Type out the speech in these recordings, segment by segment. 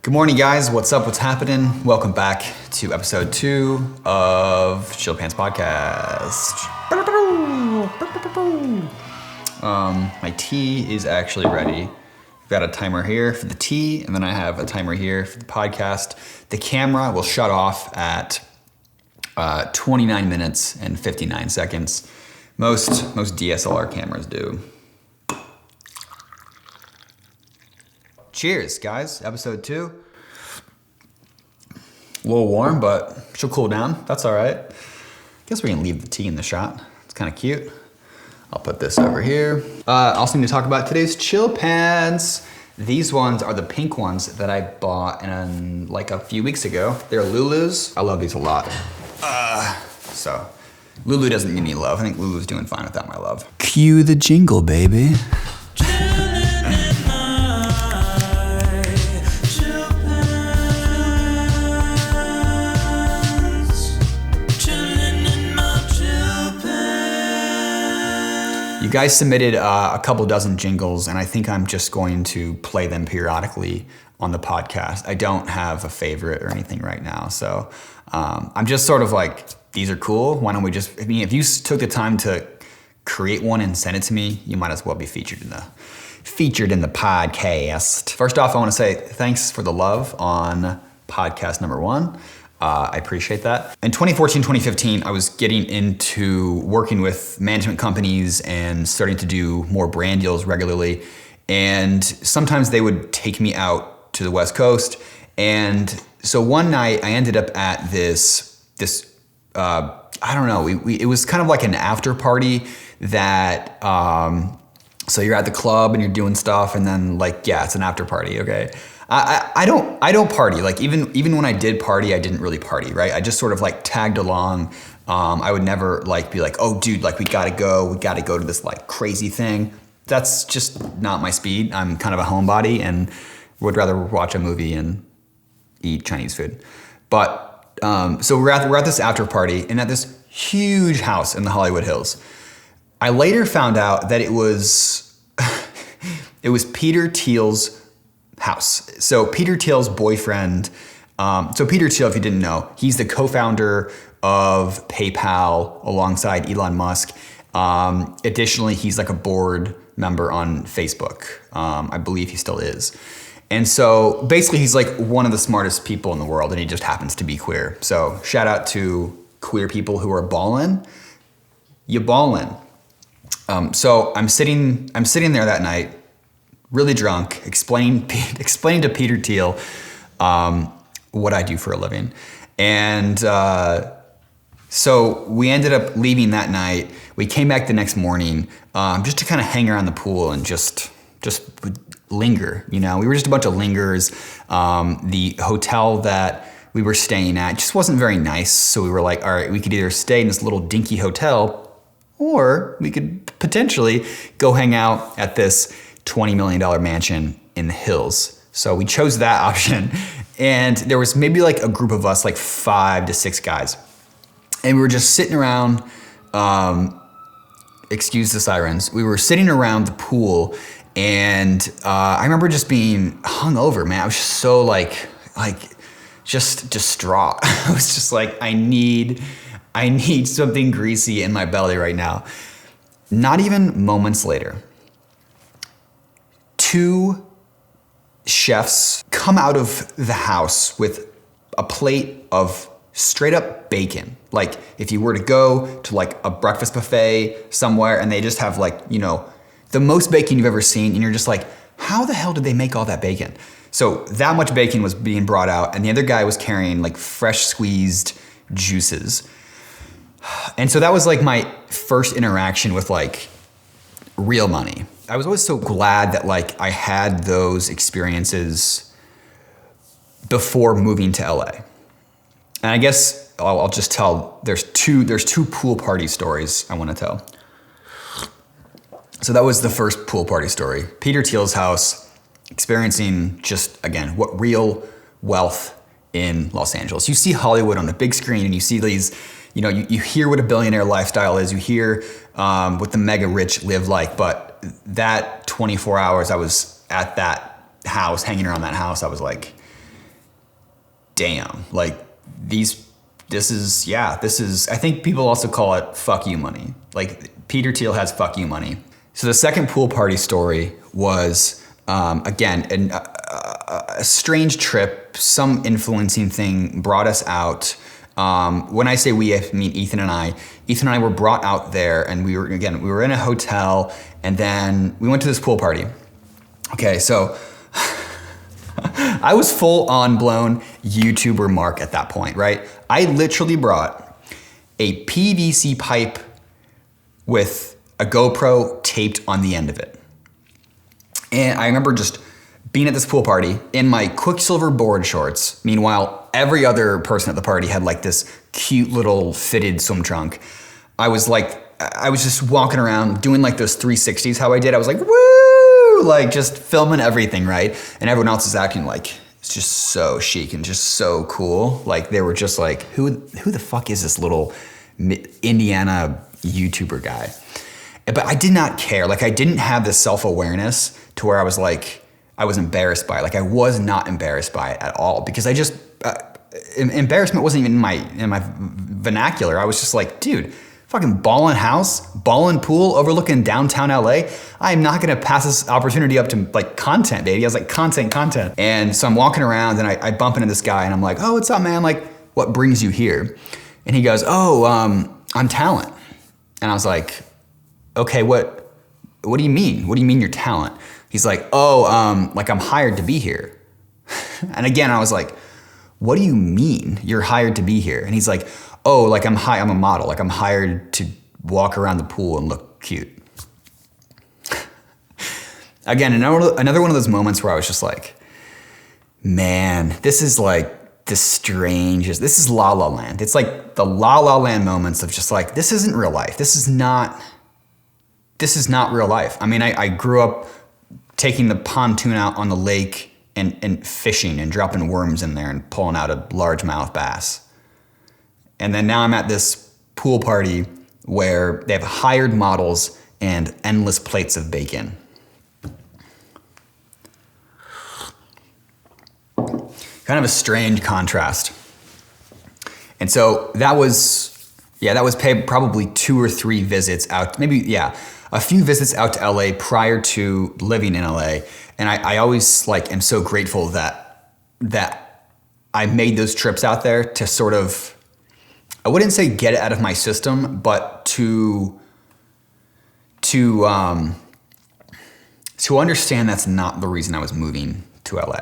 Good morning, guys. What's up? What's happening? Welcome back to episode 2 of Chill Pants Podcast. My tea is actually ready. I've got a timer here for the tea, and then I have a timer here for the podcast. The camera will shut off at 29 minutes and 59 seconds. Most DSLR cameras do. Cheers, guys. Episode 2. A little warm, but she'll cool down. That's all right. Guess we can leave the tea in the shot. It's kind of cute. I'll put this over here. Also need to talk about today's chill pants. These ones are the pink ones that I bought like a few weeks ago. They're Lulu's. I love these a lot. So Lulu doesn't need any love. I think Lulu's doing fine without my love. Cue the jingle, baby. You guys submitted a couple dozen jingles, and I think I'm just going to play them periodically on the podcast. I don't have a favorite or anything right now, so I'm just sort of like, these are cool. Why don't we just, if you took the time to create one and send it to me, you might as well be featured in the podcast. First off, I want to say thanks for the love on podcast number 1. I appreciate that. In 2014, 2015, I was getting into working with management companies and starting to do more brand deals regularly. And sometimes they would take me out to the West Coast. And so one night I ended up at this I don't know, it was kind of like an after party that, so you're at the club and you're doing stuff and then like, yeah, it's an after party, okay? I don't party. Like even when I did party, I didn't really party, right? I just sort of like tagged along. I would never like be like, oh dude, like we gotta go to this like crazy thing. That's just not my speed. I'm kind of a homebody and would rather watch a movie and eat Chinese food. But, so we're at this after party and at this huge house in the Hollywood Hills. I later found out that it was Peter Thiel's house. So Peter Thiel's boyfriend, so Peter Thiel, if you didn't know, he's the co-founder of PayPal alongside Elon Musk. Additionally, he's like a board member on Facebook. I believe he still is. And so basically he's like one of the smartest people in the world and he just happens to be queer. So shout out to queer people who are ballin'. You ballin'. So I'm sitting there that night, really drunk, explaining to Peter Thiel what I do for a living. And so we ended up leaving that night. We came back the next morning just to kind of hang around the pool and just linger. You know, we were just a bunch of lingers. The hotel that we were staying at just wasn't very nice. So we were like, all right, we could either stay in this little dinky hotel or we could potentially go hang out at this $20 million mansion in the hills. So we chose that option. And there was maybe like a group of us, like 5 to 6 guys. And we were just sitting around, excuse the sirens. We were sitting around the pool and I remember just being hungover, man. I was just so like just distraught. I was just like, I need something greasy in my belly right now. Not even moments later, 2 chefs come out of the house with a plate of straight up bacon. Like if you were to go to like a breakfast buffet somewhere and they just have like, you know, the most bacon you've ever seen and you're just like, how the hell did they make all that bacon? So that much bacon was being brought out and the other guy was carrying like fresh squeezed juices. And so that was like my first interaction with like real money. I was always so glad that like I had those experiences before moving to LA. And I guess I'll just tell, there's two pool party stories I want to tell. So that was the first pool party story. Peter Thiel's house, experiencing just, again, what real wealth in Los Angeles. You see Hollywood on a big screen and you see these, you know, you hear what a billionaire lifestyle is, you hear what the mega rich live like, but that 24 hours I was at that house, hanging around that house, I was like, damn, like this is, I think people also call it fuck you money. Like Peter Thiel has fuck you money. So the second pool party story was, again, a strange trip, some influencing thing brought us out. When I say we, I mean Ethan and I. Ethan and I were brought out there, and we were in a hotel, and then we went to this pool party. Okay, so I was full on blown YouTuber MarkE at that point, right? I literally brought a PVC pipe with a GoPro taped on the end of it. And I remember just being at this pool party in my Quicksilver board shorts. Meanwhile, every other person at the party had like this cute little fitted swim trunk. I was just walking around doing like those 360s how I did. I was like, woo, like just filming everything, right? And everyone else is acting like it's just so chic and just so cool. Like they were just like, who the fuck is this little Indiana YouTuber guy? But I did not care. Like I didn't have this self-awareness to where I was like, I was embarrassed by it. Like I was not embarrassed by it at all because I just, embarrassment wasn't even in my vernacular. I was just like, dude, fucking ballin' house, ballin' pool overlooking downtown LA. I am not gonna pass this opportunity up to like content, baby. I was like, content. And so I'm walking around and I bump into this guy and I'm like, oh, what's up, man? Like, what brings you here? And he goes, oh, I'm talent. And I was like, okay, what do you mean? What do you mean you're talent? He's like, oh, like I'm hired to be here. And again, I was like, what do you mean you're hired to be here? And he's like, oh, like I'm a model. Like I'm hired to walk around the pool and look cute. Again, another one of those moments where I was just like, man, this is like the strangest, this is La La Land. It's like the La La Land moments of just like, this isn't real life. This is not real life. I mean, I grew up taking the pontoon out on the lake and fishing and dropping worms in there and pulling out a largemouth bass. And then now I'm at this pool party where they have hired models and endless plates of bacon. Kind of a strange contrast. And so that was paid probably 2 or 3 visits out, a few visits out to LA prior to living in LA. And I always like am so grateful that I made those trips out there to sort of, I wouldn't say get it out of my system, but to understand that's not the reason I was moving to LA.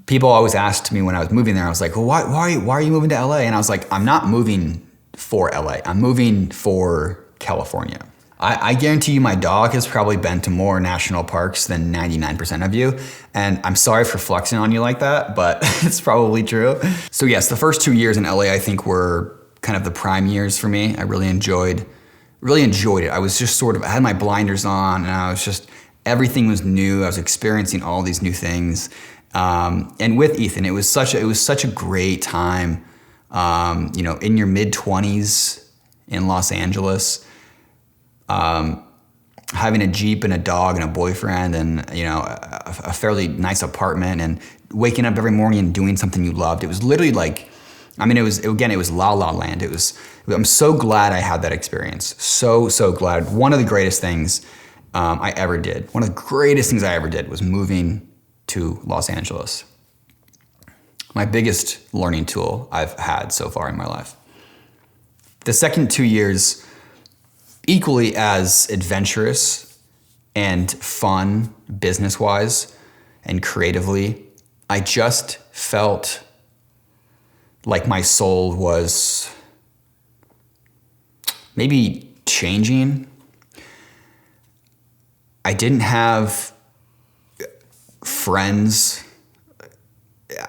People always asked me when I was moving there, I was like, well, why are you moving to LA? And I was like, I'm not moving for LA. I'm moving for California. I guarantee you my dog has probably been to more national parks than 99% of you. And I'm sorry for flexing on you like that, but it's probably true. So yes, the first 2 years in LA, I think were kind of the prime years for me. I really enjoyed it. I was just I had my blinders on and I was just, everything was new. I was experiencing all these new things. And with Ethan, it was such a great time, in your mid-20s in Los Angeles, having a Jeep and a dog and a boyfriend and, a fairly nice apartment and waking up every morning and doing something you loved. It was literally like, it was La La Land. I'm so glad I had that experience. So glad. One of the greatest things I ever did. One of the greatest things I ever did was moving to Los Angeles. My biggest learning tool I've had so far in my life. The second 2 years, equally as adventurous and fun business-wise and creatively, I just felt like my soul was maybe changing. I didn't have friends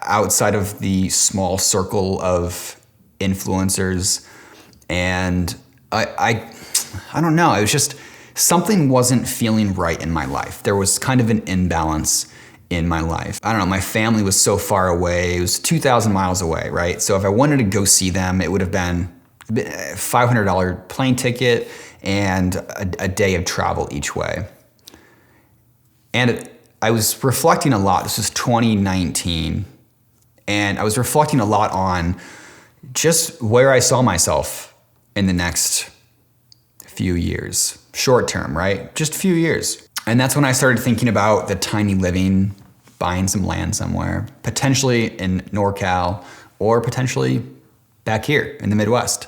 outside of the small circle of influencers, and I don't know, it was just something wasn't feeling right in my life. There was kind of an imbalance in my life. I don't know, my family was so far away. It was 2,000 miles away, right? So if I wanted to go see them, it would have been a $500 plane ticket and a day of travel each way. And I was reflecting a lot. This was 2019, And I was reflecting a lot on just where I saw myself in the next few years, short term, right? Just a few years. And that's when I started thinking about the tiny living, buying some land somewhere, potentially in NorCal or potentially back here in the Midwest,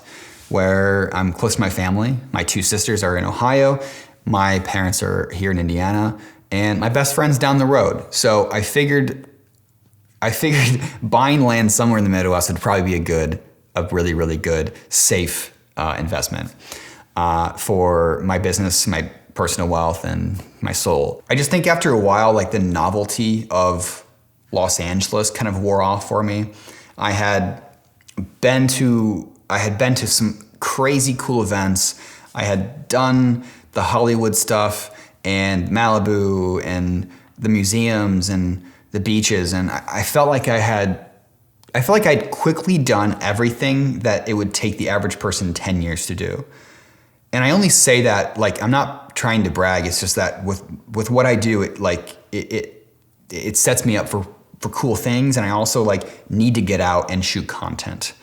where I'm close to my family. My 2 sisters are in Ohio, my parents are here in Indiana, and my best friend's down the road. So I figured buying land somewhere in the Midwest would probably be a really, really good, safe investment for my business, my personal wealth, and my soul. I just think after a while, like the novelty of Los Angeles kind of wore off for me. I had been to some crazy cool events. I had done the Hollywood stuff and Malibu and the museums and the beaches, and I felt like I'd quickly done everything that it would take the average person 10 years to do. And I only say that, like, I'm not trying to brag. It's just that with what I do, it sets me up for cool things, and I also like need to get out and shoot content.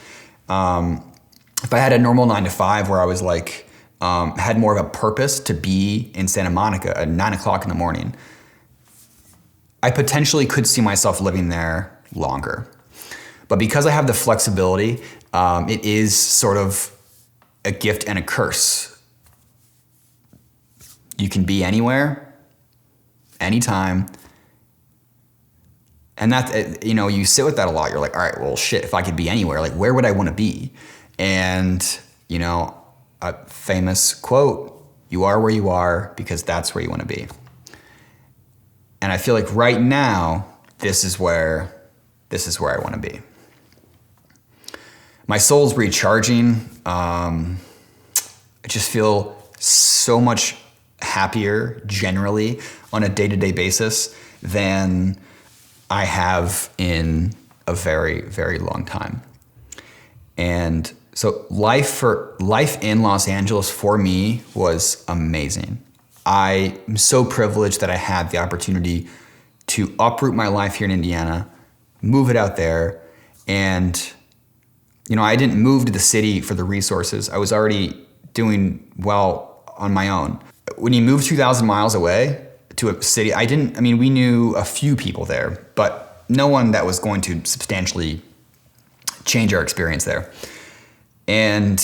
If I had a normal 9 to 5 where I was like had more of a purpose to be in Santa Monica at 9 o'clock in the morning, I potentially could see myself living there longer. But because I have the flexibility, it is sort of a gift and a curse. You can be anywhere, anytime. And that, you sit with that a lot. You're like, all right, well, shit, if I could be anywhere, like, where would I want to be? And, a famous quote, you are where you are because that's where you want to be. And I feel like right now, this is where I want to be. My soul's recharging. I just feel so much happier generally on a day-to-day basis than I have in a very, very long time. And so life in Los Angeles for me was amazing. I am so privileged that I had the opportunity to uproot my life here in Indiana, move it out there, and I didn't move to the city for the resources. I was already doing well on my own. When you move 2,000 miles away to a city, we knew a few people there, but no one that was going to substantially change our experience there. And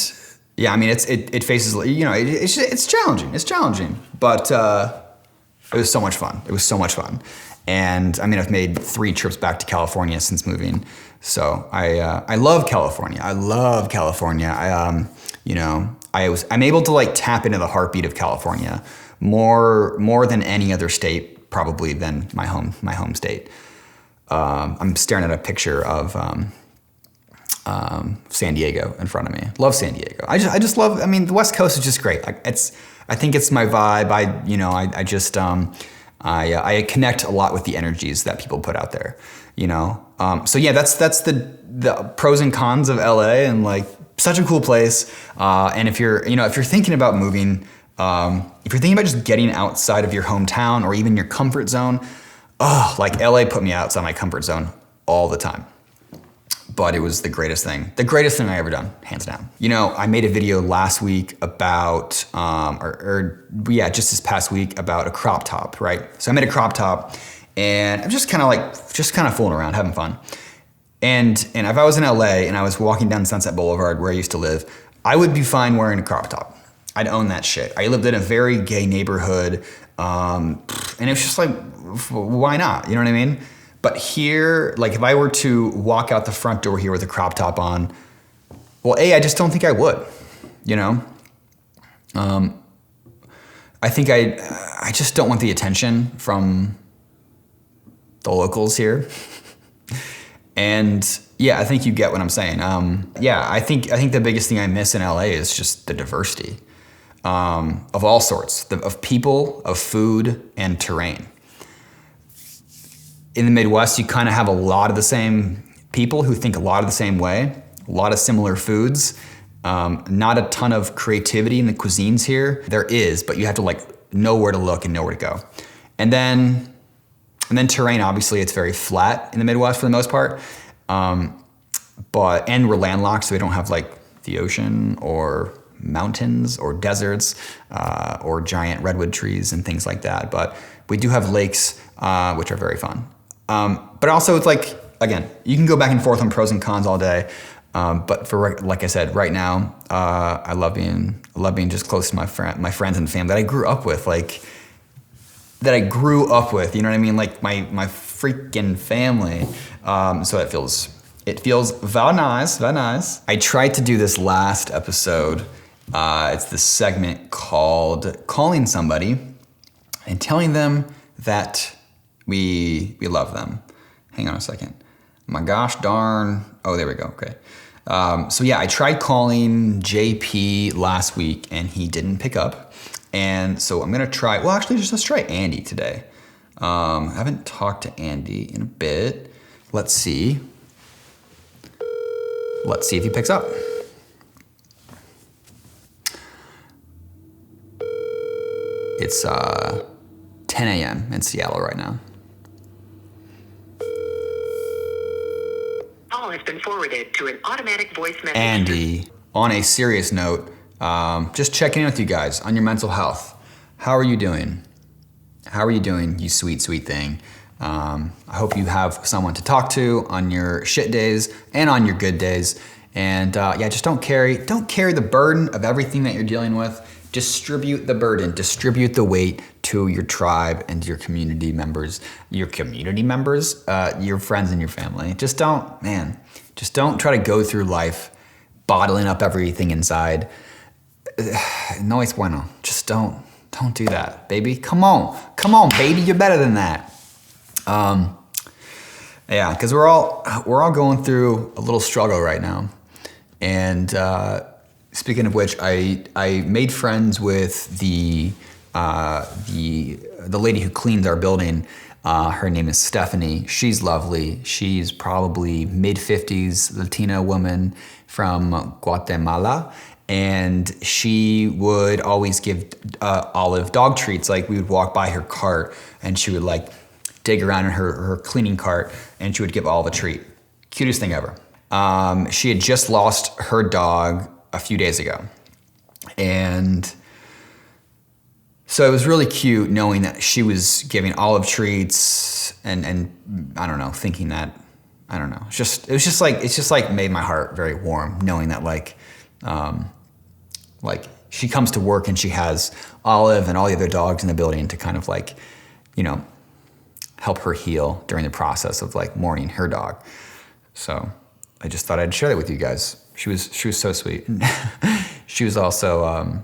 yeah, it faces, it's challenging. It's challenging, but it was so much fun. It was so much fun. And I've made 3 trips back to California since moving. So I love California. I love California. I'm able to like tap into the heartbeat of California more than any other state, probably than my home state. I'm staring at a picture of San Diego in front of me. Love San Diego. I just love. The West Coast is just great. I think it's my vibe. I connect a lot with the energies that people put out there. So yeah, that's the pros and cons of LA, and like such a cool place. And if you're thinking about moving, if you're thinking about just getting outside of your hometown or even your comfort zone, like LA put me outside my comfort zone all the time. But it was the greatest thing I ever done, hands down. I made a video last week about, just this past week about a crop top, right? So I made a crop top, and I'm just kind of fooling around, having fun. And if I was in LA and I was walking down Sunset Boulevard where I used to live, I would be fine wearing a crop top. I'd own that shit. I lived in a very gay neighborhood, and it was just like, why not? You know what I mean? But here, like if I were to walk out the front door here with a crop top on, well, I just don't think I would, I think I just don't want the attention from the locals here. And yeah, I think you get what I'm saying. I think the biggest thing I miss in LA is just the diversity of all sorts, of people, of food, and terrain. In the Midwest, you kind of have a lot of the same people who think a lot of the same way, a lot of similar foods, not a ton of creativity in the cuisines here. There is, but you have to like know where to look and know where to go. And then terrain, obviously it's very flat in the Midwest for the most part. And we're landlocked, so we don't have like the ocean or mountains or deserts or giant redwood trees and things like that. But we do have lakes, which are very fun. But also it's like, again, you can go back and forth on pros and cons all day. But for, like I said, right now, I love being just close to my friends and family that I grew up with, you know what I mean? Like my freaking family. So it feels very nice, very nice. I tried to do this last episode. It's this segment called Calling Somebody and telling them that we love them. Hang on a second. My gosh darn. Oh, there we go. Okay. So yeah, I tried calling JP last week and he didn't pick up. And so I'm going to try, well, actually let's try Andy today. I haven't talked to Andy in a bit. Let's see if he picks up. It's 10 a.m. in Seattle right now. Call has been forwarded to an automatic voice message. Andy, on a serious note, just checking in with you guys on your mental health. How are you doing? How are you doing, you sweet, sweet thing? I hope you have someone to talk to on your shit days and on your good days. And just don't carry the burden of everything that you're dealing with. Distribute the burden, distribute the weight to your tribe and your community members, your friends and your family. Just don't try to go through life bottling up everything inside. No es bueno. Just don't do that, baby. Come on, baby, you're better than that. Because we're all going through a little struggle right now. And speaking of which, I made friends with the lady who cleans our building. Her name is Stephanie. She's lovely. She's probably mid-50s Latina woman from Guatemala. And she would always give Olive dog treats. Like we would walk by her cart and she would like dig around in her cleaning cart and she would give Olive a treat. Cutest thing ever. She had just lost her dog a few days ago. And so it was really cute knowing that she was giving Olive treats and I don't know, thinking that, I don't know. It just like made my heart very warm knowing that like she comes to work and she has Olive and all the other dogs in the building to kind of like, you know, help her heal during the process of like mourning her dog. So I just thought I'd share that with you guys. She was so sweet. She was also,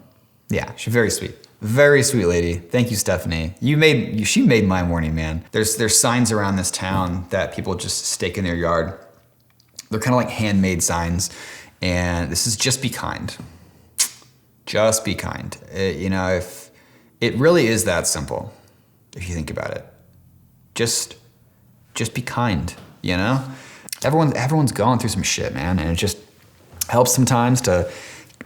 she's very sweet. Very sweet lady. Thank you, Stephanie. She made my morning, man. There's signs around this town that people just stake in their yard. They're kind of like handmade signs. And this is just be kind. Just be kind. If it really is that simple, if you think about it. Just be kind, you know? Everyone's going through some shit, man, and it just helps sometimes to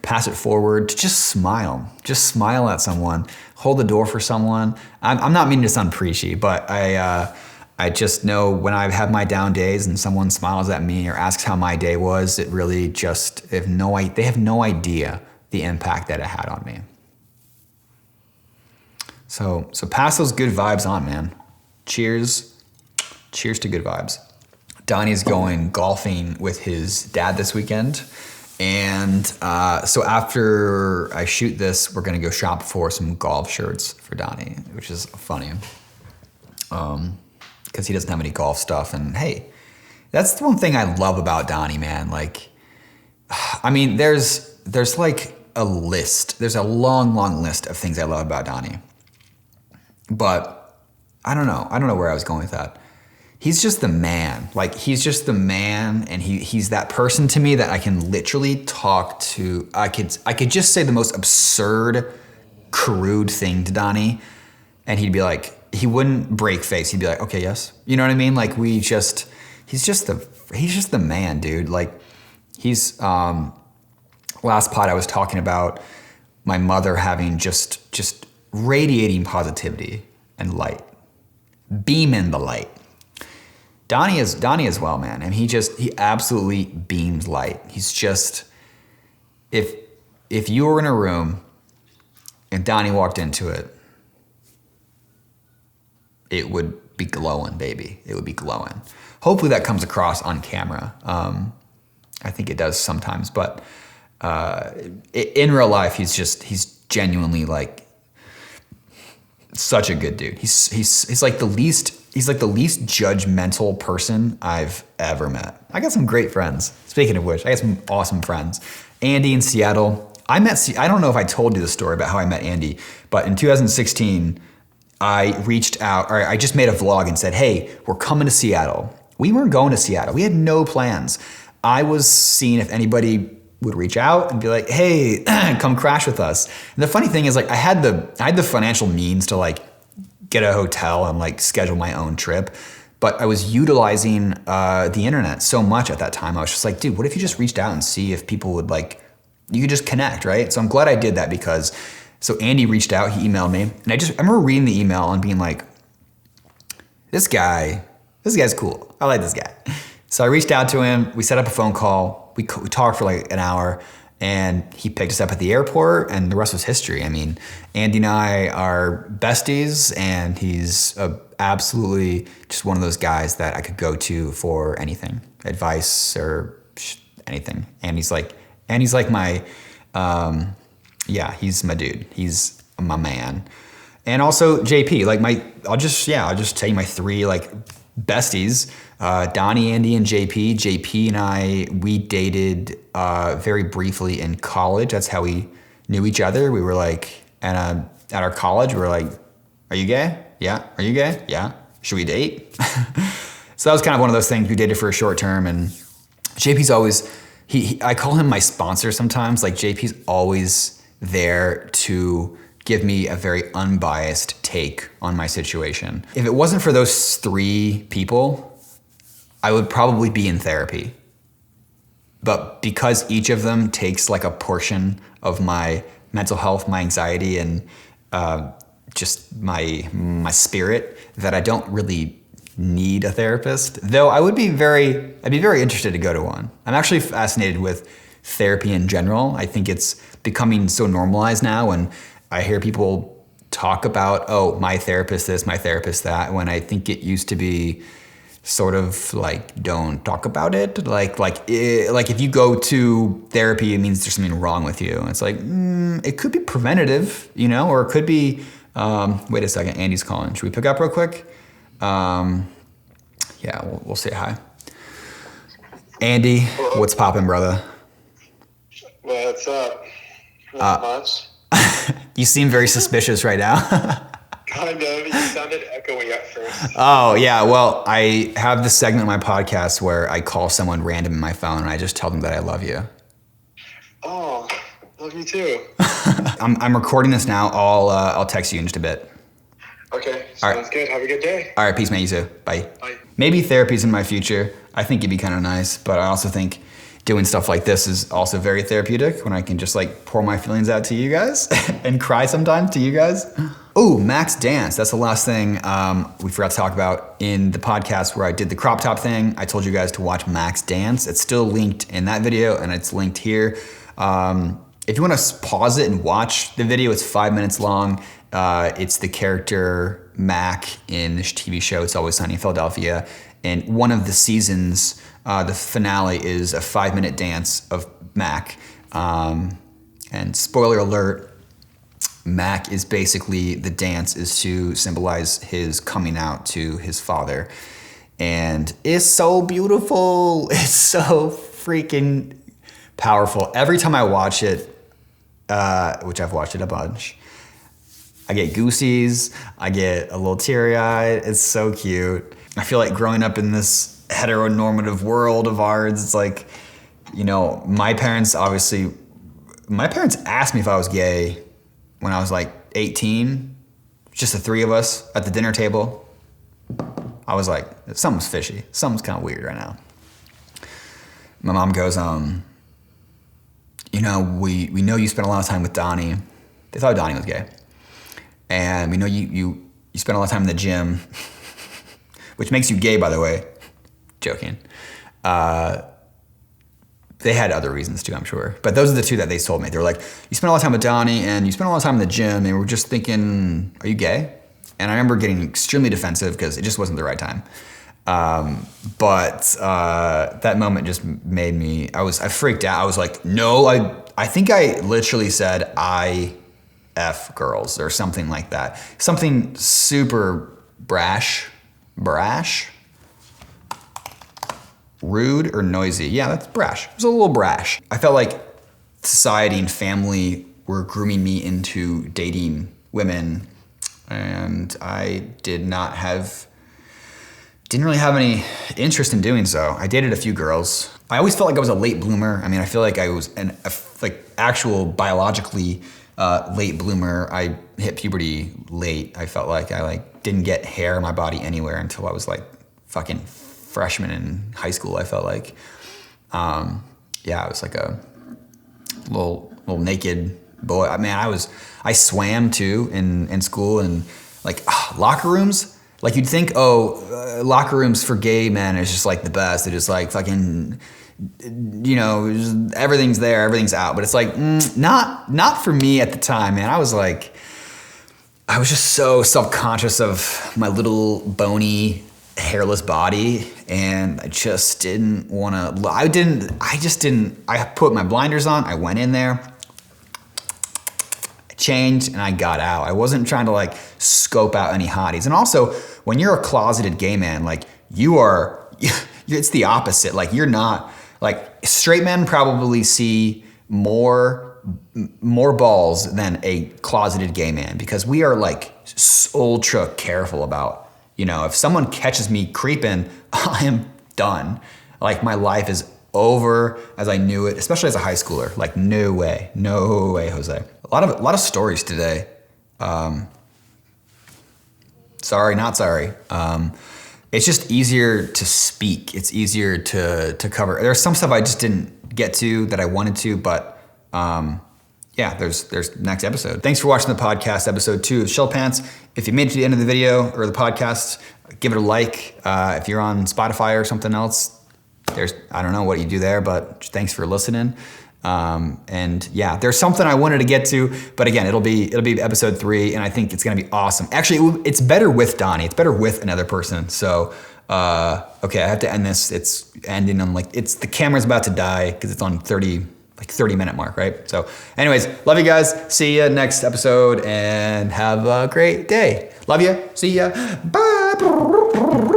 pass it forward, to just smile. Just smile at someone, hold the door for someone. I'm not meaning to sound preachy, but I just know when I have my down days and someone smiles at me or asks how my day was, it really just, they have no idea the impact that it had on me. So pass those good vibes on, man. Cheers to good vibes. Donnie's going golfing with his dad this weekend. And so after I shoot this, we're gonna go shop for some golf shirts for Donnie, which is funny. Because he doesn't have any golf stuff. And hey, that's the one thing I love about Donnie, man. Like, I mean, there's like a list. There's a long list of things I love about Donnie. But I don't know where I was going with that. He's just the man. Like, he's just the man, and he's that person to me that I can literally talk to. I could just say the most absurd, crude thing to Donnie, and he'd be like, he wouldn't break face. He'd be like, okay, yes. You know what I mean? Like, he's just the man, dude. Like, he's, last pod I was talking about my mother having just radiating positivity and light, beaming the light. Donnie as well, man. And he absolutely beams light. He's just, if you were in a room and Donnie walked into it, it would be glowing, baby. It would be glowing. Hopefully that comes across on camera. I think it does sometimes, but in real life, he's genuinely like such a good dude. He's like the least judgmental person I've ever met. I got some great friends. Speaking of which, I got some awesome friends. Andy in Seattle. I don't know if I told you the story about how I met Andy, but in 2016, I reached out, or I just made a vlog and said, hey, we're coming to Seattle. We weren't going to Seattle. We had no plans. I was seeing if anybody would reach out and be like, hey, come crash with us. And the funny thing is, like, I had the financial means to like get a hotel and like schedule my own trip, but I was utilizing the internet so much at that time. I was just like, dude, what if you just reached out and see if people would like, you could just connect, right? So I'm glad I did that because, so Andy reached out, he emailed me, and I remember reading the email and being like, this guy's cool. I like this guy. So I reached out to him, we set up a phone call, we talked for like an hour, and he picked us up at the airport, and the rest was history. I mean, Andy and I are besties, and he's absolutely just one of those guys that I could go to for anything, advice or anything. And he's like my, he's my dude. He's my man. And also JP, like I'll just tell you my three like besties, Donnie, Andy, and JP. JP and I, we dated very briefly in college. That's how we knew each other. We were like, at our college, we were like, are you gay? Yeah. Are you gay? Yeah. Should we date? So that was kind of one of those things. We dated for a short term, and JP's always, I call him my sponsor sometimes. Like JP's always there to give me a very unbiased take on my situation. If it wasn't for those three people, I would probably be in therapy. But because each of them takes like a portion of my mental health, my anxiety, and just my spirit, that I don't really need a therapist. Though I'd be very interested to go to one. I'm actually fascinated with therapy in general. I think it's becoming so normalized now, and I hear people talk about, oh, my therapist this, my therapist that, when I think it used to be sort of like, don't talk about it. Like if you go to therapy, it means there's something wrong with you. It's like, it could be preventative, or it could be, wait a second, Andy's calling. Should we pick up real quick? Yeah, we'll say hi. Andy, hello. What's poppin', brother? What's up? Not much. You seem very suspicious right now. Kind of. You sounded echoey at first. Oh, yeah. Well, I have this segment on my podcast where I call someone random in my phone and I just tell them that I love you. Oh, love you too. I'm recording this now. I'll text you in just a bit. Okay, sounds good. Have a good day. All right, peace, man. You too. Bye. Bye. Maybe therapy's in my future. I think it'd be kind of nice, but I also think doing stuff like this is also very therapeutic when I can just like pour my feelings out to you guys and cry sometimes to you guys. Oh, MarkE's dance. That's the last thing we forgot to talk about in the podcast where I did the crop top thing. I told you guys to watch MarkE's dance. It's still linked in that video and it's linked here. If you want to pause it and watch the video, it's 5 minutes long. It's the character MarkE in this TV show, It's Always Sunny in Philadelphia. And one of the seasons, the finale is a 5-minute dance of MarkE. And spoiler alert, MarkE is basically, the dance is to symbolize his coming out to his father. And it's so beautiful. It's so freaking powerful. Every time I watch it, which I've watched it a bunch, I get goosies, I get a little teary-eyed. It's so cute. I feel like growing up in this heteronormative world of ours, it's like, my parents asked me if I was gay when I was like 18, just the three of us at the dinner table. I was like, something's fishy. Something's kind of weird right now. My mom goes, we know you spent a lot of time with Donnie. They thought Donnie was gay. And we know you spent a lot of time in the gym, which makes you gay, by the way. Joking. They had other reasons too, I'm sure. But those are the two that they told me. They were like, you spent a lot of time with Donnie and you spent a lot of time in the gym, and we're just thinking, are you gay? And I remember getting extremely defensive because it just wasn't the right time. But that moment just made me, I freaked out. I was like, no, I think I literally said I F girls or something like that. Something super brash, rude or noisy. Yeah, that's brash. It was a little brash. I felt like society and family were grooming me into dating women, and I didn't really have any interest in doing so. I dated a few girls. I always felt like I was a late bloomer. I mean, I feel like I was actual biologically late bloomer. I hit puberty late. I felt like I didn't get hair on my body anywhere until I was like fucking freshman in high school. I felt like, I was like a little naked boy. I mean, I swam too in school, and like locker rooms. Like you'd think, locker rooms for gay men is just like the best. They're just like fucking, everything's there, everything's out. But it's like, not for me at the time, man. I was just so self-conscious of my little bony, hairless body, and I just didn't want to. I put my blinders on. I went in there. Changed, and I got out. I wasn't trying to like scope out any hotties. And also, when you're a closeted gay man, like it's the opposite. Like you're not, like straight men probably see more balls than a closeted gay man, because we are like ultra careful about, if someone catches me creeping, I am done. Like my life is over as I knew it, especially as a high schooler. Like no way, Jose. A lot of stories today. Sorry, not sorry. It's just easier to speak. It's easier to cover. There's some stuff I just didn't get to that I wanted to, but there's next episode. Thanks for watching the podcast, episode 2 of Shell Pants. If you made it to the end of the video or the podcast, give it a like. If you're on Spotify or something else, I don't know what you do there, but thanks for listening. There's something I wanted to get to, but again, it'll be episode 3, and I think it's gonna be awesome. Actually, it's better with Donnie. It's better with another person. So, okay, I have to end this. It's ending on the camera's about to die because it's on 30-minute mark, right? So, anyways, love you guys. See you next episode, and have a great day. Love you. See ya. Bye.